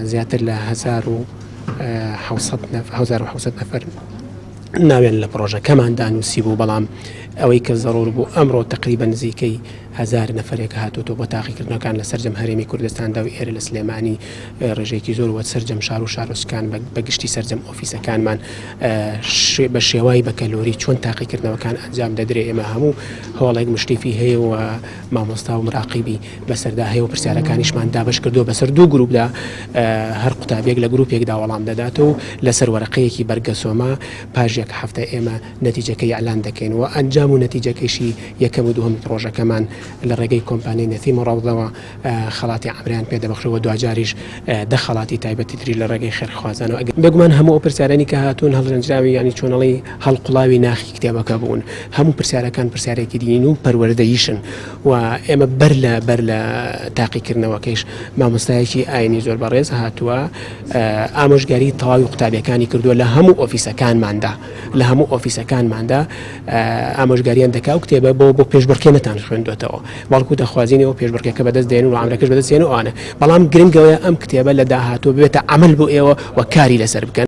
زیاتر لە 1700 نەفەر ناوێن لە پرۆژەکەمان دانووسی بوو، بەڵام ئەوەی کە زەڕۆر بوو ئەمڕۆ تقریبا نزیکەی 1000 نەفرێک هاتوۆ بۆ تاقیکردنەکان لە سەرجەم هەرێمی کوردستاندا و ئێرە لە سلێمانی ڕێژێکی زۆر وە سەرجەم شار و شارۆچکان بەگشتی سەرجەم ئۆفیسەکانمان بە شێوای بە کەلۆری چۆن تاقیکردنەوەکان ئەنجام دەدرێ. ئێمە هەموو هەوڵێک مشتیفی هەیە و مامۆستا و مراقیبی بەسەردا هەیە و پرسیارەکانیشمان دابش کردو بەسەر دوو گروپدا، هەر قوتابێک لە گروپێکدا وەڵام دەداتەوە لەسەر وەرەقەیەکی بەرگەسۆمە پاژێک هەفتە ئێمە نەتیجەکەی ئەعلان دەکەین و ئەنجام و نەتیجەکەیشی یەکەم و دووهەم پرۆژەکەمان لە ڕێگەی کۆمپانیای نەتیمە ڕەوڵەوە خەڵاتی عەمریان پێدەبەخشەوە، دوجاریش خەڵاتی تایبەتی تری لە ڕێگەی خێرخوازانەوە. بێگومان هەموو ئەو پرسیارانی کە هاتوون هەڵرنجراوی ینی چۆنەڵی هەڵقوڵاوی ناخی کتێبەکە بوون، هەموو پرسیارەکان پرسیارێکی دینین و پەروەردەییشن و ئێمە بەر لە تاقیکردنەوەکەیش مامۆستایەکی ئاینی زۆر بەڕێز هاتووە ئامۆژگاری تەواوی قوتابیەکانی کردووە لە هەموو ئۆفیسەکانماندا ئامۆژگاریان دەکا و کتێبە بۆ پێشبڕکێنەتان خوێندوێتەوە، بەڵکو دەخوازینەوە پێشبڕکێکە بەدەست دێن و عەمرەکەش بەدەست دێن و ئەوانە، بەڵام گرنگەوەیە ئەم کتێبە لە داهاتوە بێتە عەمەل بۆ ئێوە و کاری لەسەر بکەن.